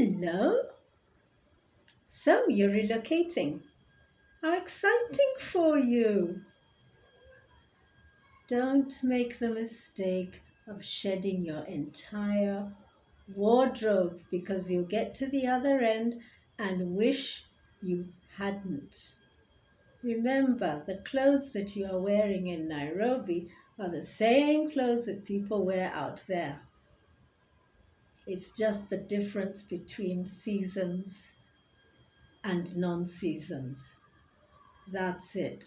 Hello. So you're relocating. How exciting for you. Don't make the mistake of shedding your entire wardrobe because you'll get to the other end and wish you hadn't. Remember, the clothes that you are wearing in Nairobi are the same clothes that people wear out there. It's just the difference between seasons and non-seasons. That's it.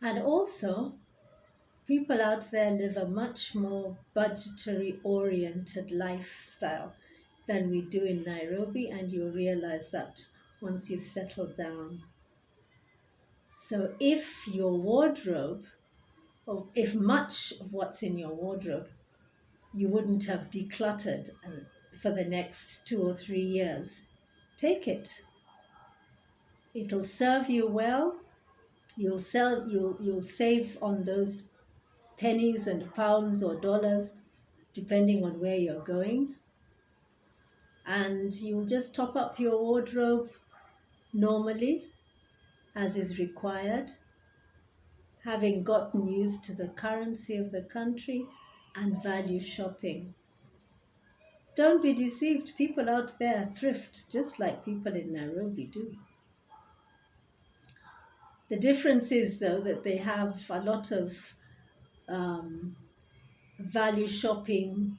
And also, people out there live a much more budgetary oriented lifestyle than we do in Nairobi, and you'll realize that once you've settled down. So if your wardrobe, or if much of what's in your wardrobe you wouldn't have decluttered for the next 2 or 3 years, take it. It'll serve you well. You'll save on those pennies and pounds or dollars, depending on where you're going. And you'll just top up your wardrobe normally, as is required, having gotten used to the currency of the country and value shopping. Don't be deceived. People out there thrift just like people in Nairobi do. The difference is, though, that they have a lot of value shopping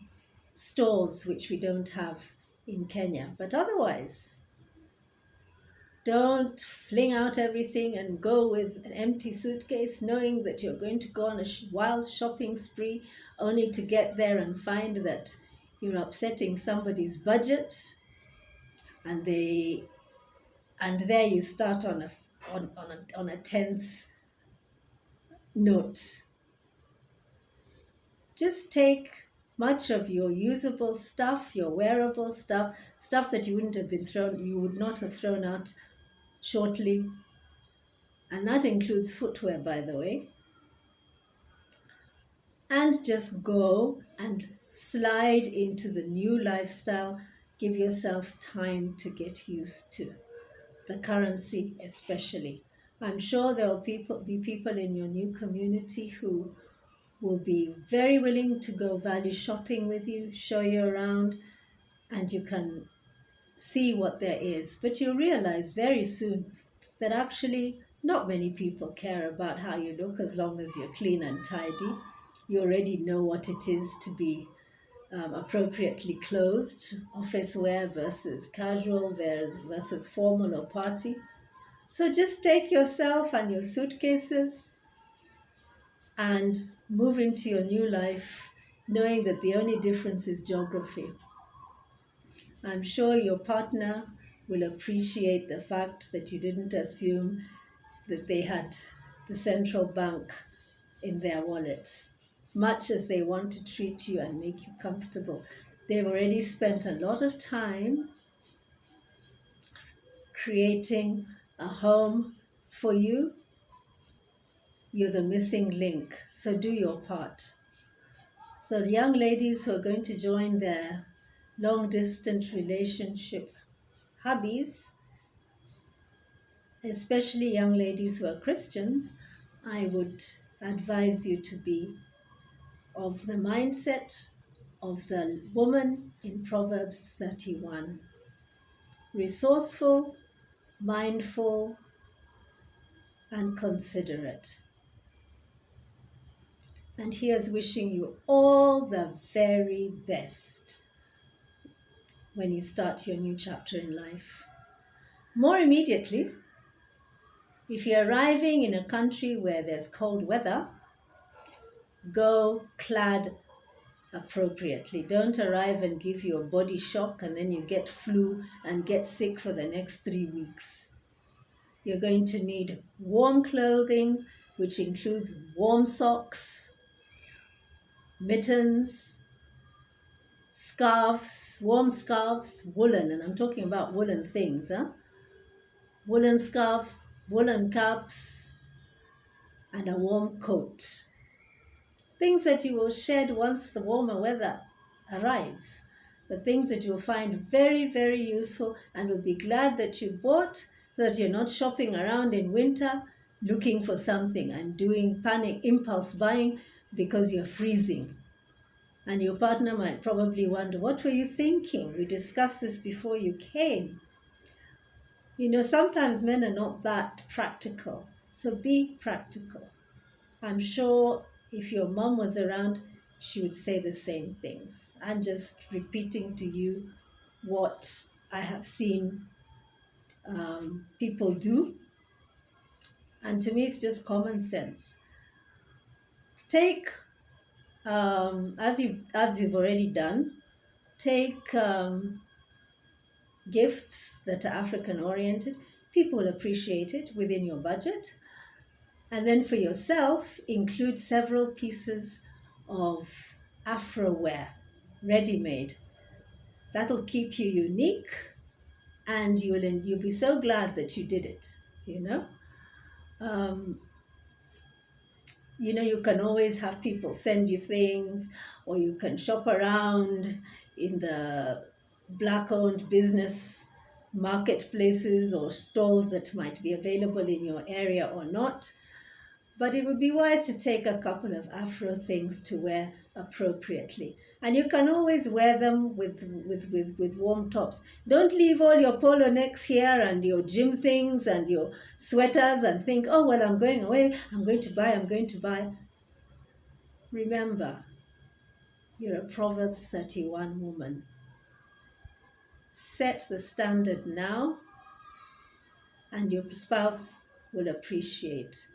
stores, which we don't have in Kenya. But otherwise, don't fling out everything and go with an empty suitcase, knowing that you're going to go on a wild shopping spree, only to get there and find that you're upsetting somebody's budget, and there you start on a tense note. Just take much of your usable stuff, your wearable stuff that you would not have thrown out shortly, and that includes footwear, by the way, and just go and slide into the new lifestyle. Give yourself time to get used to the currency, especially. I'm sure there will be people in your new community who will be very willing to go value shopping with you, show you around, and you can see what there is. But you'll realize very soon that actually not many people care about how you look as long as you're clean and tidy. You already know what it is to be appropriately clothed, office wear versus casual versus formal or party. So just take yourself and your suitcases and move into your new life, knowing that the only difference is geography. I'm sure your partner will appreciate the fact that you didn't assume that they had the central bank in their wallet. Much as they want to treat you and make you comfortable, they've already spent a lot of time creating a home for you. You're the missing link, so do your part. So young ladies who are going to join their long-distance relationship hubbies, especially young ladies who are Christians, I would advise you to be of the mindset of the woman in Proverbs 31. Resourceful, mindful, and considerate. And here's wishing you all the very best when you start your new chapter in life. More immediately, if you're arriving in a country where there's cold weather, go clad appropriately. Don't arrive and give you a body shock and then you get flu and get sick for the next 3 weeks. You're going to need warm clothing, which includes warm socks, mittens, scarves, warm scarves, woolen, and I'm talking about woolen things, woolen scarves, woolen caps, and a warm coat. Things that you will shed once the warmer weather arrives. but things that you'll find very, very useful and will be glad that you bought, so that you're not shopping around in winter looking for something and doing panic impulse buying because you're freezing. And your partner might probably wonder, what were you thinking? We discussed this before you came. Sometimes men are not that practical, so be practical. I'm sure if your mom was around, she would say the same things. I'm just repeating to you what I have seen people do, and to me, it's just common sense. Take, as you've already done, take gifts that are African oriented. People will appreciate it within your budget. And then for yourself, include several pieces of Afro wear, ready-made. That'll keep you unique, and you'll be so glad that you did it. Um, you can always have people send you things, or you can shop around in the black-owned business marketplaces or stalls that might be available in your area or not. But it would be wise to take a couple of Afro things to wear appropriately. And you can always wear them with warm tops. Don't leave all your polo necks here and your gym things and your sweaters and think, oh, well, I'm going away, I'm going to buy. Remember, you're a Proverbs 31 woman. Set the standard now, and your spouse will appreciate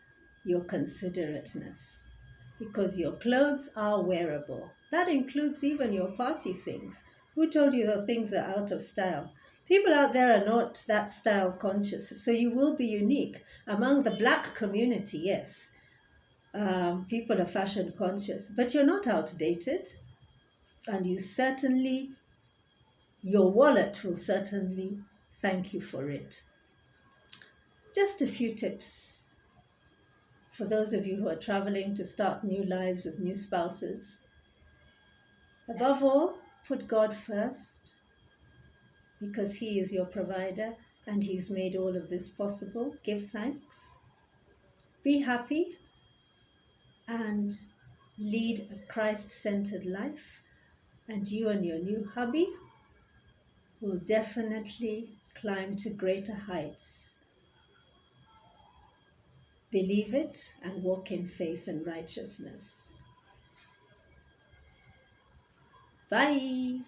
your considerateness, because your clothes are wearable. That includes even your party things. Who told you the things are out of style? People out there are not that style conscious, so you will be unique. Among the black community, yes, people are fashion conscious, but you're not outdated, and your wallet will certainly thank you for it. Just a few tips for those of you who are traveling to start new lives with new spouses. Above all, put God first, because He is your provider and He's made all of this possible. Give thanks. Be happy and lead a Christ-centered life, and you and your new hubby will definitely climb to greater heights. Believe it and walk in faith and righteousness. Bye.